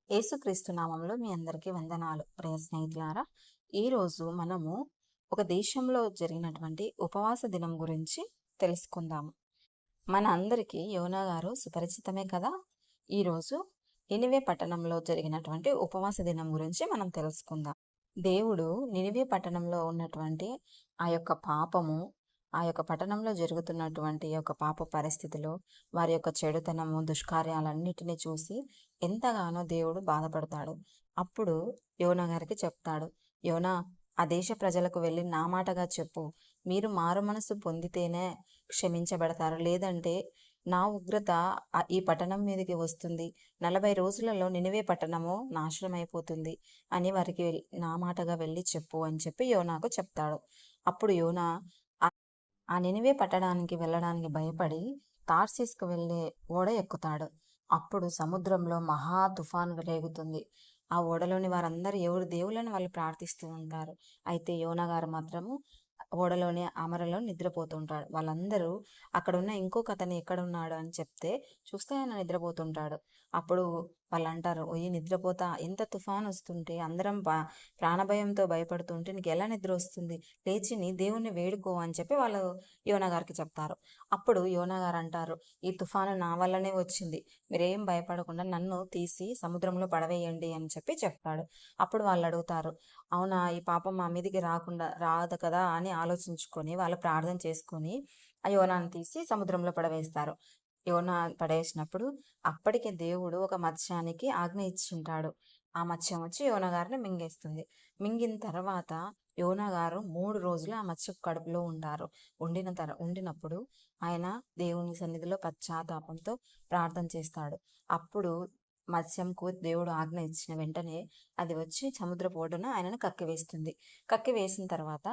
యేసుక్రీస్తు నామంలో మీ అందరికీ వందనాలు. ప్రియ స్నేహితులారా, ఈరోజు మనము ఒక దేశంలో జరిగినటువంటి ఉపవాస దినం గురించి తెలుసుకుందాము. మన అందరికీ యోనా గారు సుపరిచితమే కదా. ఈరోజు నినివే పట్టణంలో జరిగినటువంటి ఉపవాస దినం గురించి మనం తెలుసుకుందాం. దేవుడు నినివే పట్టణంలో ఉన్నటువంటి ఆ యొక్క పాపము, ఆ యొక్క పట్టణంలో జరుగుతున్నటువంటి యొక్క పాప పరిస్థితిలో వారి యొక్క చెడుతనము, దుష్కార్యాలన్నిటిని చూసి ఎంతగానో దేవుడు బాధపడతాడు. అప్పుడు యోనా గారికి చెప్తాడు, యోనా, ఆ దేశ ప్రజలకు వెళ్ళి నా మాటగా చెప్పు, మీరు మారు మనసు పొందితేనే క్షమించబడతారు, లేదంటే నా ఉగ్రత ఈ పట్టణం మీదకి వస్తుంది, 40 రోజులలో నినివే పట్టణము నాశనం అయిపోతుంది అని వారికి నా మాటగా వెళ్ళి చెప్పు అని చెప్పి యోనాకు చెప్తాడు. అప్పుడు యోనా ఆ నినివే పట్టణానికి వెళ్ళడానికి భయపడి తార్సీస్కు వెళ్ళే ఓడ ఎక్కుతాడు. అప్పుడు సముద్రంలో మహా తుఫాను రేగుతుంది. ఆ ఓడలోని వారందరూ ఎవరి దేవుళ్ళని వాళ్ళు ప్రార్థిస్తూ ఉంటారు. అయితే యోనా గారు మాత్రము ఓడలోనే అమరలో నిద్రపోతుంటాడు. వాళ్ళందరూ అక్కడ ఉన్న ఇంకొక అతను ఎక్కడున్నాడు అని చెప్తే చూస్తే ఆయన నిద్రపోతుంటాడు. అప్పుడు వాళ్ళు అంటారు, ఓయి నిద్రపోతా, ఎంత తుఫాన్ వస్తుంటే అందరం ప్రాణభయంతో భయపడుతుంటే నీకు ఎలా నిద్ర వస్తుంది, లేచి నీ దేవుణ్ణి వేడుకో అని చెప్పి వాళ్ళు యోనా గారికి చెప్తారు. అప్పుడు యోనా గారు అంటారు, ఈ తుఫాను నా వల్లనే వచ్చింది, మీరేం భయపడకుండా నన్ను తీసి సముద్రంలో పడవేయండి అని చెప్పి చెప్తాడు. అప్పుడు వాళ్ళు అడుగుతారు, అవునా, ఈ పాపం మా మీదికి రాదు కదా అని ఆలోచించుకొని వాళ్ళు ప్రార్థన చేసుకొని ఆ యోనాను తీసి సముద్రంలో పడవేస్తారు. యోనా పడేసినప్పుడు అప్పటికే దేవుడు ఒక మత్స్యానికి ఆజ్ఞ ఇచ్చింటాడు. ఆ మత్స్యం వచ్చి యోనా గారిని మింగేస్తుంది. మింగిన తర్వాత యోనా గారు 3 రోజులు ఆ మత్స్య కడుపులో ఉండినప్పుడు ఆయన దేవుని సన్నిధిలో పశ్చాత్తాపంతో ప్రార్థన చేస్తాడు. అప్పుడు మత్స్యంకు దేవుడు ఆజ్ఞ ఇచ్చిన వెంటనే అది వచ్చి సముద్రపు ఒడ్డున ఆయనను కక్కివేస్తుంది. కక్కివేసిన తర్వాత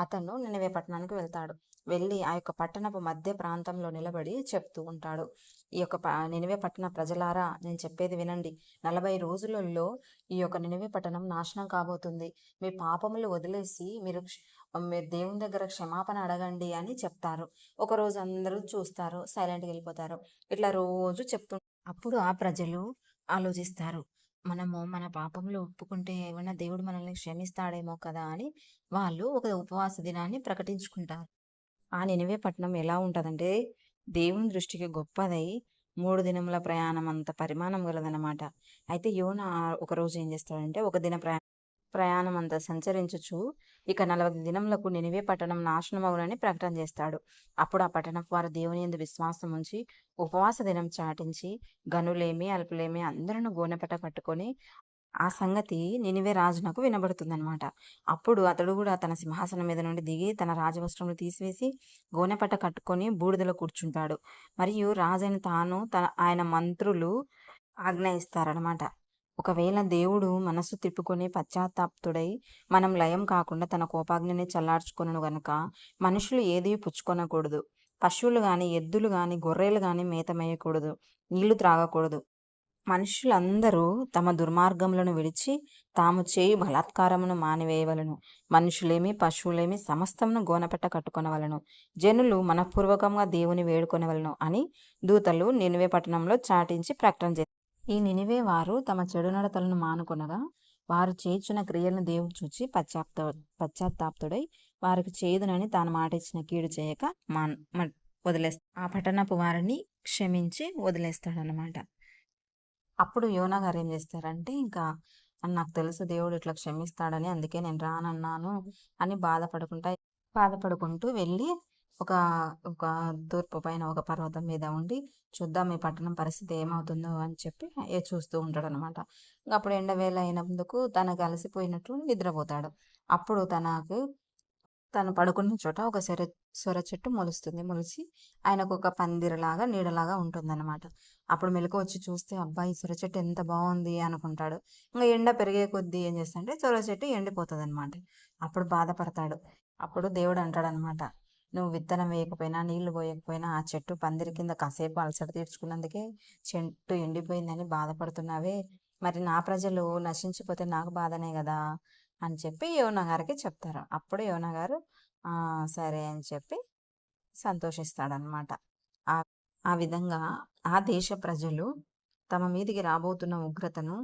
అతను నినివే పట్టణానికి వెళ్తాడు. వెళ్ళి ఆ యొక్క పట్టణపు మధ్య ప్రాంతంలో నిలబడి చెప్తూ ఉంటాడు, ఈ యొక్క నినివే పట్టణ ప్రజలారా, నేను చెప్పేది వినండి, 40 రోజులలో ఈ యొక్క నినివే పట్టణం నాశనం కాబోతుంది. మీ పాపములు వదిలేసి మీరు దేవుని దగ్గర క్షమాపణ అడగండి అని చెప్తారు. ఒకరోజు అందరూ చూస్తారు, సైలెంట్గా వెళ్ళిపోతారు. ఇట్లా రోజు చెప్తూ అప్పుడు ఆ ప్రజలు ఆలోచిస్తారు, మనము మన పాపములు ఒప్పుకుంటే ఏమైనా దేవుడు మనల్ని క్షమిస్తాడేమో కదా అని వాళ్ళు ఒక ఉపవాస దినాన్ని ప్రకటించుకుంటారు. ఆ నినివే పట్టణం ఎలా ఉంటదంటే దేవుని దృష్టికి గొప్పదై 3 దినముల ప్రయాణం అంత పరిమాణం గలదనమాట. అయితే యోనా ఒకరోజు ఏం చేస్తాడంటే ఒక దిన ప్రయాణం అంతా సంచరించుచు ఇక 40 దినములకు నినివే పట్టణం నాశనమగునని ప్రకటన చేస్తాడు. అప్పుడు ఆ పట్టణపు వారు దేవుని యందు విశ్వాసం ఉంచి ఉపవాస దినం చాటించి గనులేమి అల్పులేమి అందరూ గోనెపట్ట కట్టుకొని ఆ సంగతి నినివే రాజునకు వినబడుతుందనమాట. అప్పుడు అతడు కూడా తన సింహాసనం మీద నుండి దిగి తన రాజవస్త్రములు తీసివేసి గోనెపట్ట కట్టుకొని బూడిదలో కూర్చుంటాడు. మరియు రాజైన తాను ఆయన మంత్రులు ఆజ్ఞ ఇస్తారనమాట. ఒకవేళ దేవుడు మనస్సు తిప్పుకొని పశ్చాత్తాప్తుడై మనం లయం కాకుండా తన కోపాగ్నిని చల్లార్చుకొనును గనుక మనుషులు ఏదీ పుచ్చుకొనకూడదు. పశువులు గాని, ఎద్దులు గాని, గొర్రెలు గాని మేత మేయకూడదు, నీళ్లు త్రాగకూడదు. మనుషులందరూ తమ దుర్మార్గములను విడిచి తాము చేయు బలాత్కారమును మానివేయవలను. మనుషులేమి పశువులేమి సమస్తమును గోనపెట్ట కట్టుకొనవలను. జనులు మనఃపూర్వకంగా దేవుని వేడుకొనవలను అని దూతలు నినివే పట్టణంలో చాటించి ప్రకటన చేశారు. ఈ నినివే వారు తమ చెడు నడతలను మానుకొనగా వారు చేర్చిన క్రియలను దేవుడు చూచి పశ్చాత్తాప్తుడై వారికి చేదునని తాను మాట ఇచ్చిన కీడు చేయక వదిలేస్తాడు. ఆ పట్టణపు వారిని క్షమించి వదిలేస్తాడనమాట. అప్పుడు యోనా గారు ఏం చేస్తారంటే, ఇంకా నాకు తెలుసు దేవుడు ఇట్లా క్షమిస్తాడని, అందుకే నేను రానన్నాను అని బాధపడుకుంటూ వెళ్ళి ఒక ఒక తూర్పు పైన ఒక పర్వతం మీద ఉండి చూద్దాం ఈ పట్టణం పరిస్థితి ఏమవుతుందో అని చెప్పి చూస్తూ ఉంటాడు అనమాట. అప్పుడు ఎండవేళ అయినందుకు తనకు అలసిపోయినట్టు నిద్రపోతాడు. అప్పుడు తను పడుకున్న చోట ఒక సొర చెట్టు మొలిచి ఆయనకు ఒక పందిరిలాగా నీడలాగా ఉంటుందన్నమాట. అప్పుడు మెలకు వచ్చి చూస్తే అబ్బాయి సొర చెట్టు ఎంత బాగుంది అనుకుంటాడు. ఇంకా ఎండ పెరిగే కొద్దీ ఏం చేస్తాడంటే సొర చెట్టు ఎండిపోతుంది అనమాట. అప్పుడు బాధపడతాడు. అప్పుడు దేవుడు అంటాడనమాట, నువ్వు విత్తనం వేయకపోయినా నీళ్లు పోయకపోయినా ఆ చెట్టు పందిరి కింద కాసేపు అలసట తీర్చుకున్నందుకే చెట్టు ఎండిపోయిందని బాధపడుతున్నావే, మరి నా ప్రజలు నశించిపోతే నాకు బాధనే కదా అని చెప్పి యోనా గారికి చెప్తారు. అప్పుడు యోనా గారు సరే అని చెప్పి సంతోషిస్తాడనమాట. ఆ ఆ విధంగా ఆ దేశ ప్రజలు తమ మీదికి రాబోతున్న ఉగ్రతను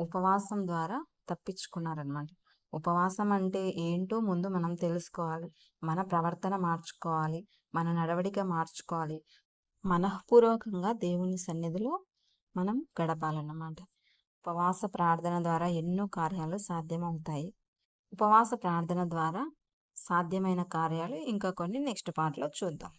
ఉపవాసం ద్వారా తప్పించుకున్నారనమాట. ఉపవాసం అంటే ఏంటో ముందు మనం తెలుసుకోవాలి. మన ప్రవర్తన మార్చుకోవాలి. మన నడవడిక మార్చుకోవాలి. మనఃపూర్వకంగా దేవుని సన్నిధిలో మనం గడపాలన్నమాట. ఉపవాస ప్రార్థన ద్వారా ఎన్నో కార్యాలు సాధ్యమవుతాయి. ఉపవాస ప్రార్థన ద్వారా సాధ్యమైన కార్యాలు ఇంకా కొన్ని నెక్స్ట్ పార్ట్‌లో చూద్దాం.